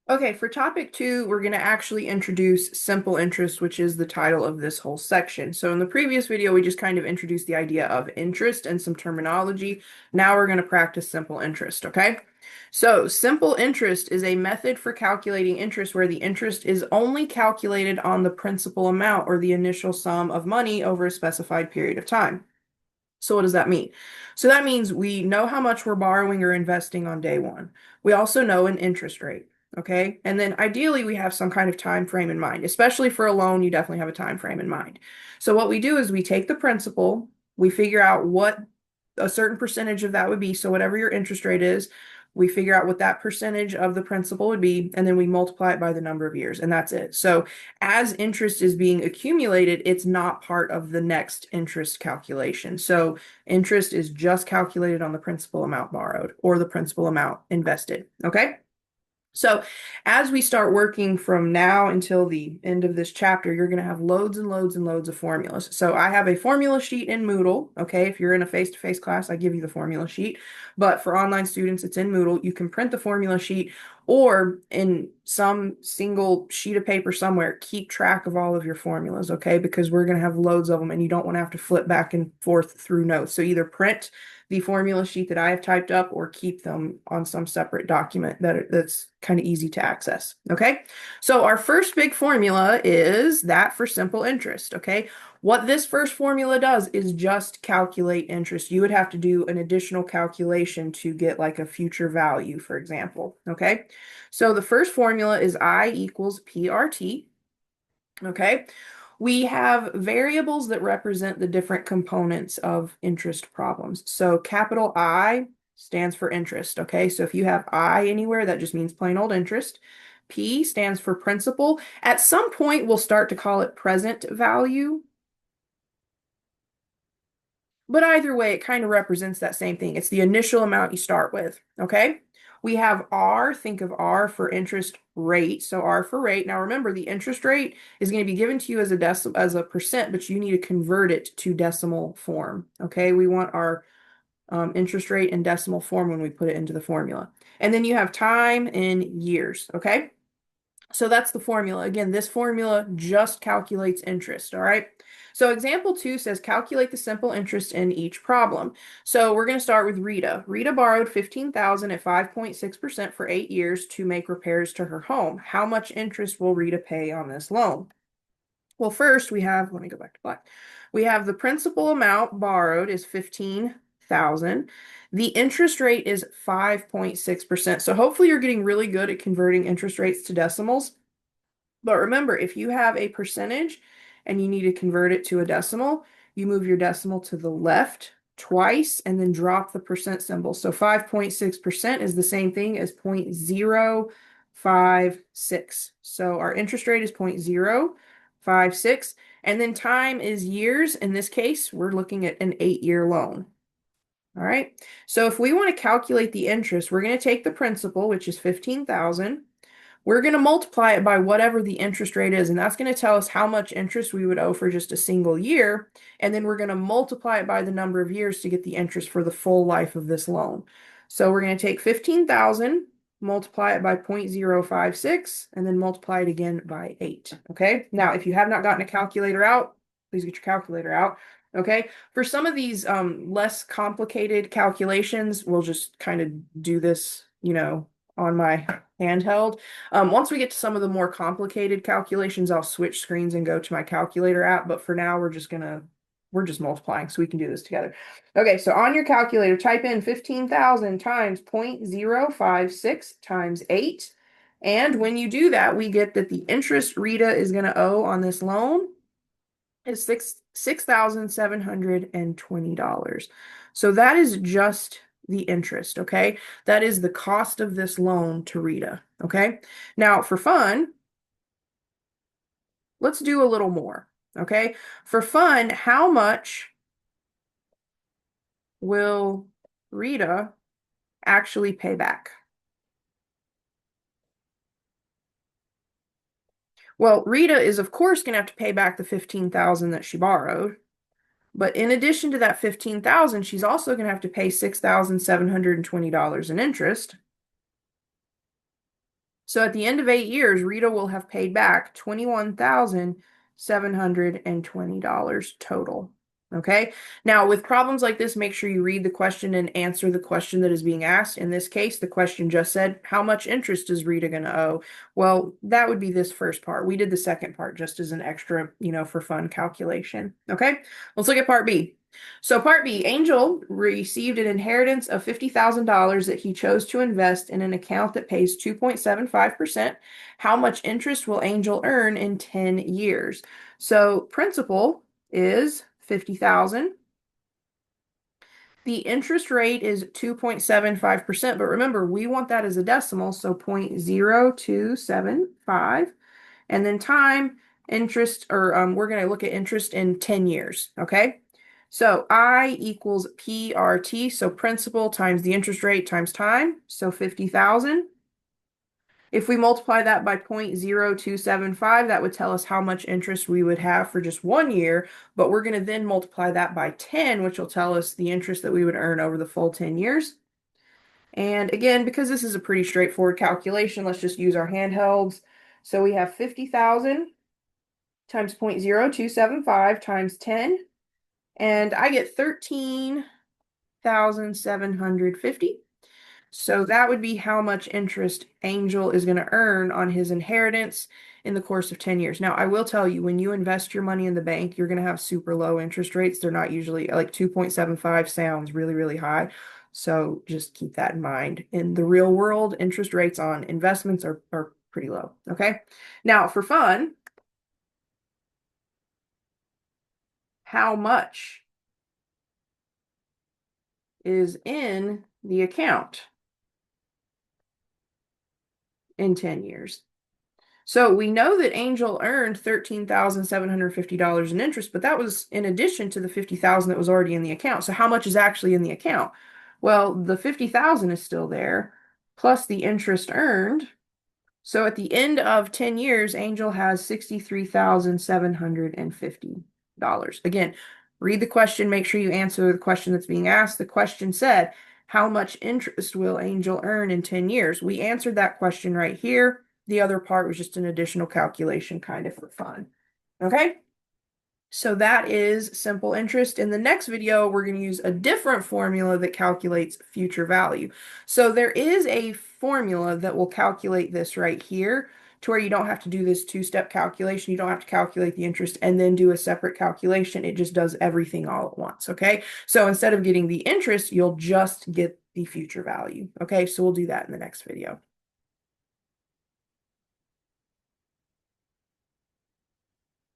Okay, for topic two, we're going to actually introduce simple interest, which is the title of this whole section. So in the previous video, we just kind of introduced the idea of interest and some terminology. Now we're going to practice simple interest, okay? So simple interest is a method for calculating interest where the interest is only calculated on the principal amount or the initial sum of money over a specified period of time. So what does that mean? So that means we know how much we're borrowing or investing on day one. We also know an interest rate, okay? And then ideally we have some kind of time frame in mind. Especially for a loan, you definitely have a time frame in mind. So what we do is we take the principal, we figure out what a certain percentage of that would be. So whatever your interest rate is, we figure out what that percentage of the principal would be, and then we multiply it by the number of years, and that's it. So as interest is being accumulated, it's not part of the next interest calculation. So interest is just calculated on the principal amount borrowed or the principal amount invested. Okay? So as we start working from now until the end of this chapter, you're going to have loads and loads and loads of formulas. So I have a formula sheet in Moodle. Okay, if you're in a face-to-face class, I give you the formula sheet. But for online students, it's in Moodle. You can print the formula sheet or in some single sheet of paper somewhere, keep track of all of your formulas, okay? Because we're going to have loads of them and you don't want to have to flip back and forth through notes. So either print the formula sheet that I have typed up or keep them on some separate document that's kind of easy to access. Okay. So our first big formula is that for simple interest. Okay. What this first formula does is just calculate interest. You would have to do an additional calculation to get like a future value, for example. Okay. So the first formula is I equals PRT. Okay. We have variables that represent the different components of interest problems. So capital I stands for interest. Okay. So if you have I anywhere, that just means plain old interest. P stands for principal. At some point, we'll start to call it present value. But either way, it kind of represents that same thing. It's the initial amount you start with, okay? We have R, think of R for interest rate. So R for rate. Now remember, the interest rate is going to be given to you as a percent, but you need to convert it to decimal form, okay? We want our interest rate in decimal form when we put it into the formula. And then you have time in years, okay? So that's the formula. Again, this formula just calculates interest, all right? So example 2 says calculate the simple interest in each problem. So we're going to start with Rita. Rita borrowed $15,000 at 5.6% for 8 years to make repairs to her home. How much interest will Rita pay on this loan? Well, first we have, let me go back to black. We have the principal amount borrowed is 15,000. The interest rate is 5.6%. So hopefully you're getting really good at converting interest rates to decimals. But remember, if you have a percentage and you need to convert it to a decimal, you move your decimal to the left twice and then drop the percent symbol. So 5.6% is the same thing as 0.056. So our interest rate is 0.056. And then time is years. In this case, we're looking at an 8-year loan. All right. So if we want to calculate the interest, we're going to take the principal, which is 15,000. We're going to multiply it by whatever the interest rate is, and that's going to tell us how much interest we would owe for just a single year. And then we're going to multiply it by the number of years to get the interest for the full life of this loan. So we're going to take 15,000, multiply it by 0.056, and then multiply it again by 8. Okay. Now, if you have not gotten a calculator out, please get your calculator out. Okay. For some of these less complicated calculations, we'll just kind of do this, on my handheld. Once we get to some of the more complicated calculations, I'll switch screens and go to my calculator app. But for now, we're just multiplying so we can do this together. Okay, so on your calculator, type in 15,000 times 0.056 times 8. And when you do that, we get that the interest Rita is going to owe on this loan is $6,720. So that is just the interest, okay? That is the cost of this loan to Rita, okay? Now, for fun, let's do a little more, okay? For fun, how much will Rita actually pay back? Well, Rita is, of course, going to have to pay back the 15,000 that she borrowed. But in addition to that 15,000, she's also going to have to pay $6,720 in interest. So at the end of 8 years, Rita will have paid back $21,720 total. Okay. Now, with problems like this, make sure you read the question and answer the question that is being asked. In this case, the question just said, how much interest is Rita going to owe? Well, that would be this first part. We did the second part just as an extra, for fun calculation. Okay. Let's look at part B. So part B, Angel received an inheritance of $50,000 that he chose to invest in an account that pays 2.75%. How much interest will Angel earn in 10 years? So principal is 50,000. The interest rate is 2.75%, but remember, we want that as a decimal, so 0.0275. And then time, interest, or we're going to look at interest in 10 years, okay? So I equals PRT, so principal times the interest rate times time, so 50,000. If we multiply that by 0.0275, that would tell us how much interest we would have for just 1 year, but we're going to then multiply that by 10, which will tell us the interest that we would earn over the full 10 years. And again, because this is a pretty straightforward calculation, let's just use our handhelds. So we have 50,000 times 0.0275 times 10, and I get 13,750. So that would be how much interest Angel is going to earn on his inheritance in the course of 10 years. Now, I will tell you, when you invest your money in the bank, you're going to have super low interest rates. They're not usually like 2.75 sounds really, really high. So just keep that in mind. In the real world, interest rates on investments are pretty low. Okay. Now, for fun, how much is in the account in 10 years? So we know that Angel earned $13,750 in interest, but that was in addition to the 50,000 that was already in the account. So how much is actually in the account? Well, the 50,000 is still there, plus the interest earned. So at the end of 10 years, Angel has $63,750. Again, read the question, make sure you answer the question that's being asked. The question said, how much interest will Angel earn in 10 years? We answered that question right here. The other part was just an additional calculation kind of for fun. Okay? So that is simple interest. In the next video, we're going to use a different formula that calculates future value. So there is a formula that will calculate this right here to where you don't have to do this two-step calculation. You don't have to calculate the interest and then do a separate calculation. It just does everything all at once, okay? So instead of getting the interest, you'll just get the future value, okay? So we'll do that in the next video.